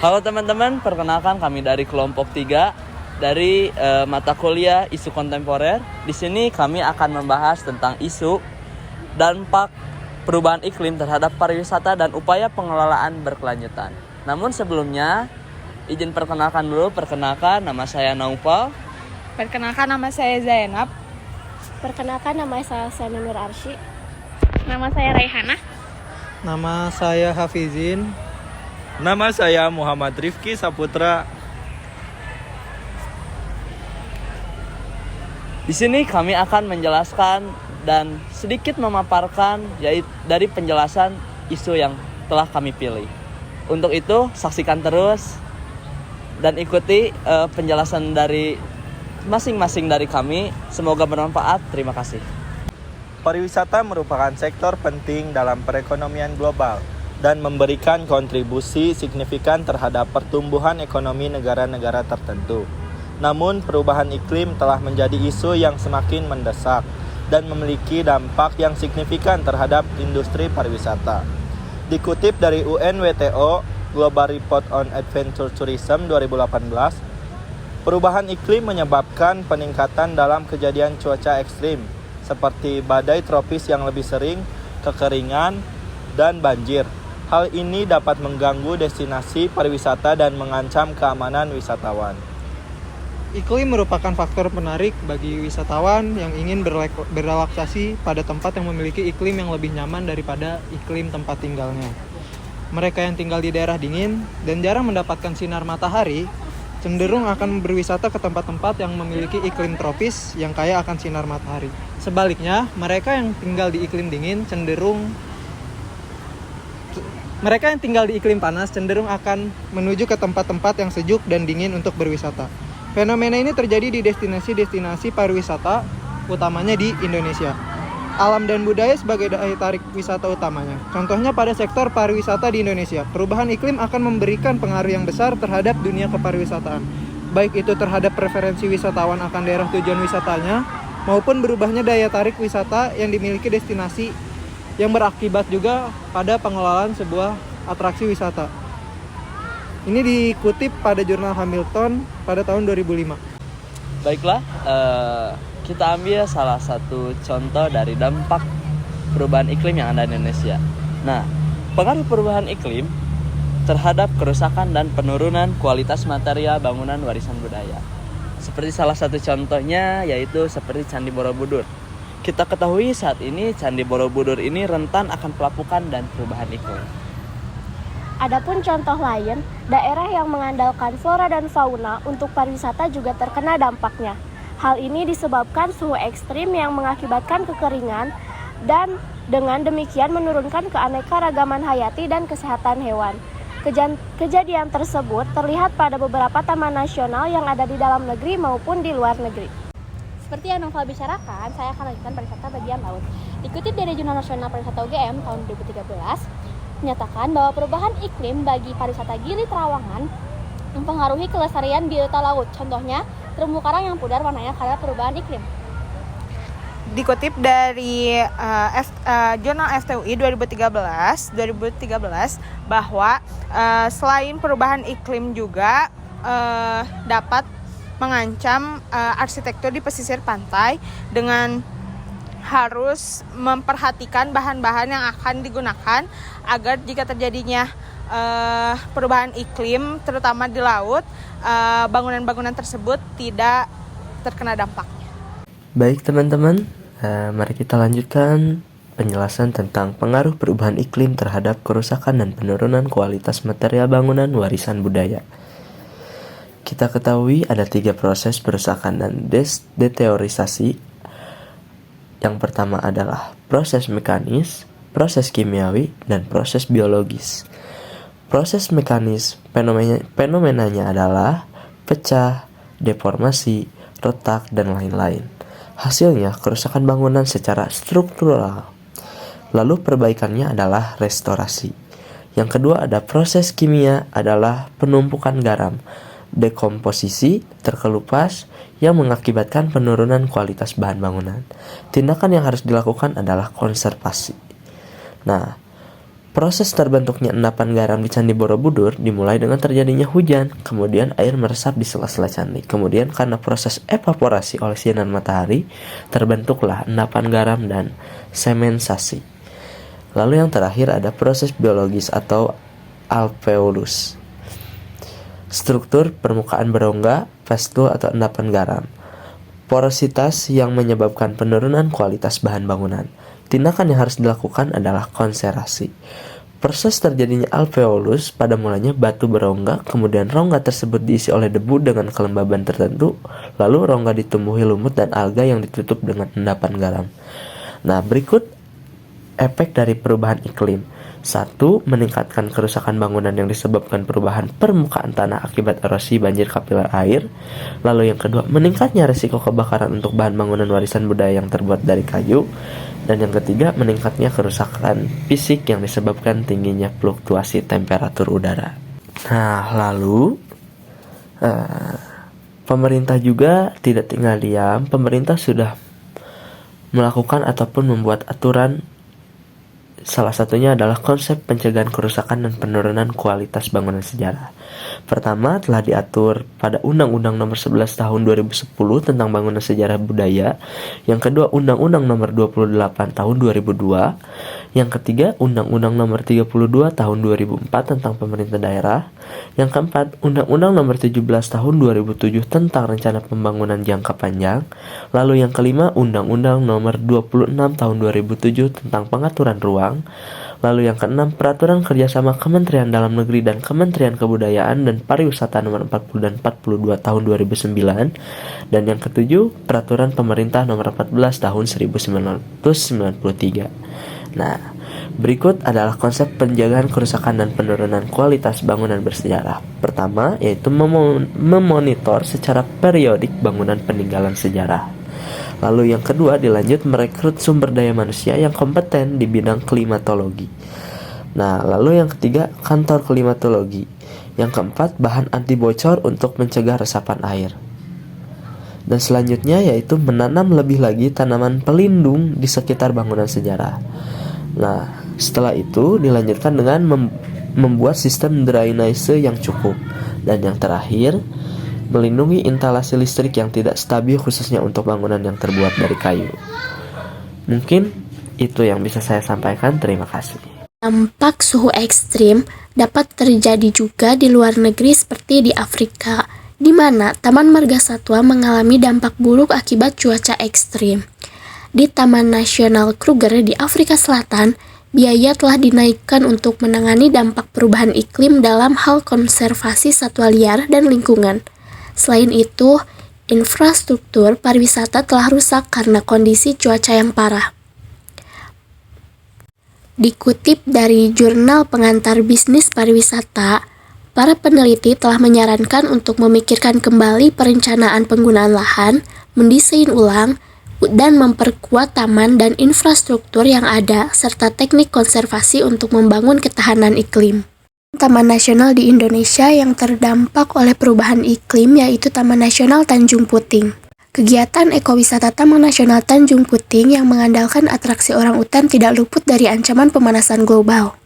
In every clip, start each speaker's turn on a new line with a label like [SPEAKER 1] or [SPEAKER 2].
[SPEAKER 1] Halo teman-teman, perkenalkan kami dari kelompok 3 dari mata kuliah isu kontemporer. Di sini kami akan membahas tentang isu dampak perubahan iklim terhadap pariwisata dan upaya pengelolaan berkelanjutan. Namun sebelumnya, izin perkenalkan dulu. Perkenalkan, nama saya Naufal.
[SPEAKER 2] Perkenalkan, nama saya Zainab.
[SPEAKER 3] Perkenalkan, nama saya Nur Arsy.
[SPEAKER 2] Nama saya Raihana.
[SPEAKER 4] Nama saya Hafizin.
[SPEAKER 5] Nama saya Muhammad Rifki Saputra.
[SPEAKER 1] Di sini kami akan menjelaskan dan sedikit memaparkan yaitu dari penjelasan isu yang telah kami pilih. Untuk itu, saksikan terus dan ikuti penjelasan dari masing-masing dari kami. Semoga bermanfaat. Terima kasih.
[SPEAKER 5] Pariwisata merupakan sektor penting dalam perekonomian global dan memberikan kontribusi signifikan terhadap pertumbuhan ekonomi negara-negara tertentu. Namun, perubahan iklim telah menjadi isu yang semakin mendesak dan memiliki dampak yang signifikan terhadap industri pariwisata. Dikutip dari UNWTO Global Report on Adventure Tourism 2018, perubahan iklim menyebabkan peningkatan dalam kejadian cuaca ekstrim seperti badai tropis yang lebih sering, kekeringan, dan banjir. Hal ini dapat mengganggu destinasi pariwisata dan mengancam keamanan wisatawan.
[SPEAKER 4] Iklim merupakan faktor penarik bagi wisatawan yang ingin berrelaksasi pada tempat yang memiliki iklim yang lebih nyaman daripada iklim tempat tinggalnya. Mereka yang tinggal di daerah dingin dan jarang mendapatkan sinar matahari cenderung akan berwisata ke tempat-tempat yang memiliki iklim tropis yang kaya akan sinar matahari. Sebaliknya, mereka yang tinggal di iklim panas cenderung akan menuju ke tempat-tempat yang sejuk dan dingin untuk berwisata. Fenomena ini terjadi di destinasi-destinasi pariwisata, utamanya di Indonesia. Alam dan budaya sebagai daya tarik wisata utamanya. Contohnya pada sektor pariwisata di Indonesia, perubahan iklim akan memberikan pengaruh yang besar terhadap dunia kepariwisataan. Baik itu terhadap preferensi wisatawan akan daerah tujuan wisatanya, maupun berubahnya daya tarik wisata yang dimiliki destinasi, yang berakibat juga pada pengelolaan sebuah atraksi wisata. Ini dikutip pada jurnal Hamilton pada tahun 2005.
[SPEAKER 1] Baiklah, kita ambil salah satu contoh dari dampak perubahan iklim yang ada di Indonesia. Nah, pengaruh perubahan iklim terhadap kerusakan dan penurunan kualitas material bangunan warisan budaya. Seperti salah satu contohnya yaitu seperti Candi Borobudur. Kita ketahui saat ini Candi Borobudur ini rentan akan pelapukan dan perubahan iklim.
[SPEAKER 3] Adapun contoh lain, daerah yang mengandalkan flora dan fauna untuk pariwisata juga terkena dampaknya. Hal ini disebabkan suhu ekstrim yang mengakibatkan kekeringan dan dengan demikian menurunkan keanekaragaman hayati dan kesehatan hewan. Kejadian tersebut terlihat pada beberapa taman nasional yang ada di dalam negeri maupun di luar negeri.
[SPEAKER 6] Seperti yang Novel bicarakan, saya akan lanjutkan pariwisata bagian laut. Dikutip dari Jurnal Nasional Pariwisata UGM tahun 2013, menyatakan bahwa perubahan iklim bagi pariwisata Gili Trawangan mempengaruhi kelestarian biota laut. Contohnya, terumbu karang yang pudar warnanya karena perubahan iklim.
[SPEAKER 2] Dikutip dari Jurnal FTUI 2013 bahwa selain perubahan iklim juga dapat mengancam arsitektur di pesisir pantai dengan harus memperhatikan bahan-bahan yang akan digunakan agar jika terjadinya perubahan iklim terutama di laut, bangunan-bangunan tersebut tidak terkena dampaknya.
[SPEAKER 7] Baik teman-teman, mari kita lanjutkan penjelasan tentang pengaruh perubahan iklim terhadap kerusakan dan penurunan kualitas material bangunan warisan budaya. Kita ketahui ada 3 proses perusakan dan deteriorisasi. Yang pertama adalah proses mekanis, proses kimiawi, dan proses biologis. Proses mekanis fenomenanya adalah pecah, deformasi, retak, dan lain-lain. Hasilnya kerusakan bangunan secara struktural. Lalu perbaikannya adalah restorasi. Yang kedua ada proses kimia adalah penumpukan garam, dekomposisi, terkelupas yang mengakibatkan penurunan kualitas bahan bangunan. Tindakan yang harus dilakukan adalah konservasi. Nah, Proses terbentuknya endapan garam di Candi Borobudur dimulai dengan terjadinya hujan, kemudian air meresap di sela-sela candi. Kemudian karena proses evaporasi oleh sinar matahari, terbentuklah endapan garam dan sementasi. Lalu yang terakhir ada proses biologis atau alveolus. Struktur permukaan berongga, pastul atau endapan garam. Porositas yang menyebabkan penurunan kualitas bahan bangunan. Tindakan yang harus dilakukan adalah konservasi. Proses terjadinya alveolus pada mulanya batu berongga, kemudian rongga tersebut diisi oleh debu dengan kelembaban tertentu, lalu rongga ditumbuhi lumut dan alga yang ditutup dengan endapan garam. Nah, berikut efek dari perubahan iklim. 1. Meningkatkan kerusakan bangunan yang disebabkan perubahan permukaan tanah akibat erosi banjir kapiler air. Lalu yang kedua, meningkatnya risiko kebakaran untuk bahan bangunan warisan budaya yang terbuat dari kayu. Dan yang ketiga, meningkatnya kerusakan fisik yang disebabkan tingginya fluktuasi temperatur udara. Nah, lalu pemerintah juga tidak tinggal diam. Pemerintah sudah melakukan ataupun membuat aturan. Salah satunya adalah konsep pencegahan kerusakan dan penurunan kualitas bangunan sejarah. Pertama, telah diatur pada Undang-Undang Nomor 11 Tahun 2010 tentang Bangunan Sejarah Budaya. Yang kedua, Undang-Undang Nomor 28 Tahun 2002. Yang ketiga, Undang-Undang Nomor 32 Tahun 2004 tentang Pemerintah Daerah. Yang keempat, Undang-Undang Nomor 17 Tahun 2007 tentang Rencana Pembangunan Jangka Panjang. Lalu yang kelima, Undang-Undang Nomor 26 Tahun 2007 tentang Pengaturan Ruang. Lalu yang keenam, Peraturan Kerjasama Kementerian Dalam Negeri dan Kementerian Kebudayaan dan Pariwisata Nomor 40 dan 42 Tahun 2009. Dan yang ketujuh, Peraturan Pemerintah Nomor 14 Tahun 1993. Nah, berikut adalah konsep penjagaan kerusakan dan penurunan kualitas bangunan bersejarah. Pertama, yaitu memonitor secara periodik bangunan peninggalan sejarah. Lalu yang kedua, dilanjut merekrut sumber daya manusia yang kompeten di bidang klimatologi. Nah, lalu yang ketiga, kantor klimatologi. Yang keempat, bahan anti bocor untuk mencegah resapan air. Dan selanjutnya yaitu menanam lebih lagi tanaman pelindung di sekitar bangunan sejarah. Nah, setelah itu dilanjutkan dengan membuat sistem drainase yang cukup. Dan yang terakhir, melindungi instalasi listrik yang tidak stabil khususnya untuk bangunan yang terbuat dari kayu. Mungkin itu yang bisa saya sampaikan. Terima kasih.
[SPEAKER 3] Dampak suhu ekstrim dapat terjadi juga di luar negeri seperti di Afrika, di mana Taman Marga Satwa mengalami dampak buruk akibat cuaca ekstrim. Di Taman Nasional Kruger di Afrika Selatan, biaya telah dinaikkan untuk menangani dampak perubahan iklim dalam hal konservasi satwa liar dan lingkungan. Selain itu, infrastruktur pariwisata telah rusak karena kondisi cuaca yang parah. Dikutip dari jurnal pengantar bisnis pariwisata, para peneliti telah menyarankan untuk memikirkan kembali perencanaan penggunaan lahan, mendesain ulang, dan memperkuat taman dan infrastruktur yang ada, serta teknik konservasi untuk membangun ketahanan iklim. Taman nasional di Indonesia yang terdampak oleh perubahan iklim yaitu Taman Nasional Tanjung Puting. Kegiatan ekowisata Taman Nasional Tanjung Puting yang mengandalkan atraksi orangutan tidak luput dari ancaman pemanasan global.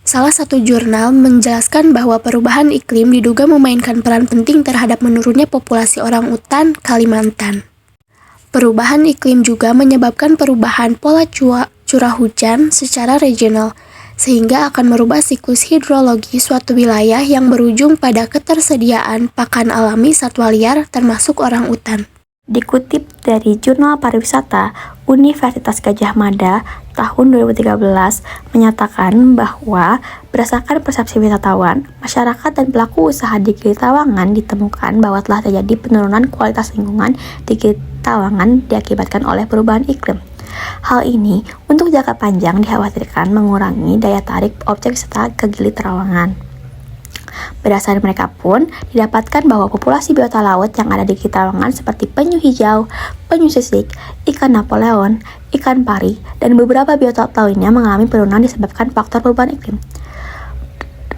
[SPEAKER 3] Salah satu jurnal menjelaskan bahwa perubahan iklim diduga memainkan peran penting terhadap menurunnya populasi orangutan Kalimantan. Perubahan iklim juga menyebabkan perubahan pola curah hujan secara regional, sehingga akan merubah siklus hidrologi suatu wilayah yang berujung pada ketersediaan pakan alami satwa liar termasuk orangutan.
[SPEAKER 8] Dikutip dari Jurnal Pariwisata Universitas Gadjah Mada tahun 2013 menyatakan bahwa berdasarkan persepsi wisatawan, masyarakat dan pelaku usaha di Gili Trawangan ditemukan bahwa telah terjadi penurunan kualitas lingkungan di Gili Trawangan diakibatkan oleh perubahan iklim. Hal ini untuk jangka panjang dikhawatirkan mengurangi daya tarik objek wisata ke Gili Trawangan. Berdasarkan mereka pun didapatkan bahwa populasi biota laut yang ada di Gili Trawangan seperti penyu hijau, penyu sisik, ikan Napoleon, ikan pari, dan beberapa biota lainnya mengalami penurunan disebabkan faktor perubahan iklim.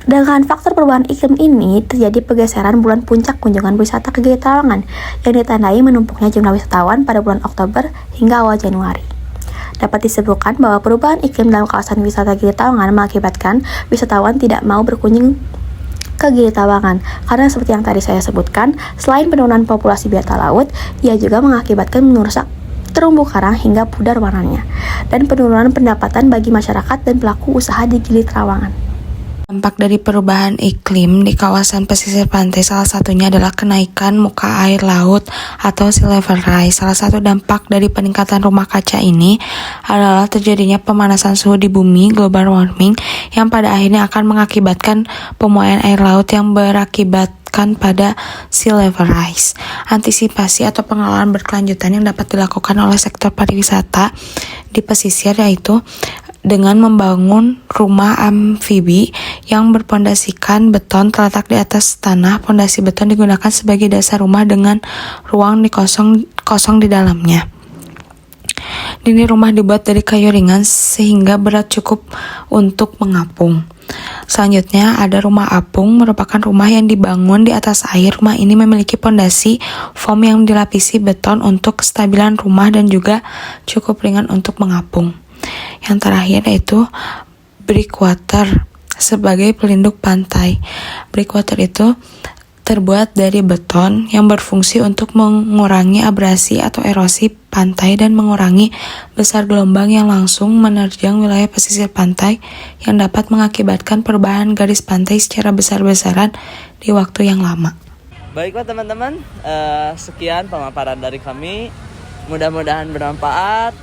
[SPEAKER 8] Dengan faktor perubahan iklim ini, terjadi pergeseran bulan puncak kunjungan wisata ke Gili Trawangan yang ditandai menumpuknya jumlah wisatawan pada bulan Oktober hingga awal Januari. dapat disebutkan bahwa perubahan iklim dalam kawasan wisata Gili Trawangan mengakibatkan wisatawan tidak mau berkunjung ke Gili Trawangan karena seperti yang tadi saya sebutkan, selain penurunan populasi biota laut, ia juga mengakibatkan merusak terumbu karang hingga pudar warnanya dan penurunan pendapatan bagi masyarakat dan pelaku usaha di Gili Trawangan.
[SPEAKER 2] Dampak dari perubahan iklim di kawasan pesisir pantai salah satunya adalah kenaikan muka air laut atau sea level rise. Salah satu dampak dari peningkatan rumah kaca ini adalah terjadinya pemanasan suhu di bumi, global warming, yang pada akhirnya akan mengakibatkan pemuaian air laut yang berakibatkan pada sea level rise. Antisipasi atau pengelolaan berkelanjutan yang dapat dilakukan oleh sektor pariwisata di pesisir yaitu dengan membangun rumah amfibi yang berpondasikan beton terletak di atas tanah. Pondasi beton digunakan sebagai dasar rumah dengan ruang kosong di dalamnya. Dinding rumah dibuat dari kayu ringan sehingga berat cukup untuk mengapung. Selanjutnya ada rumah apung, merupakan rumah yang dibangun di atas air. Rumah ini memiliki pondasi foam yang dilapisi beton untuk kestabilan rumah dan juga cukup ringan untuk mengapung. Yang terakhir yaitu breakwater sebagai pelindung pantai. Breakwater itu terbuat dari beton yang berfungsi untuk mengurangi abrasi atau erosi pantai dan mengurangi besar gelombang yang langsung menerjang wilayah pesisir pantai yang dapat mengakibatkan perubahan garis pantai secara besar-besaran di waktu yang lama.
[SPEAKER 1] Baiklah teman-teman, sekian pemaparan dari kami. Mudah-mudahan bermanfaat.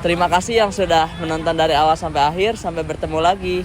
[SPEAKER 1] Terima kasih yang sudah menonton dari awal sampai akhir. Sampai bertemu lagi.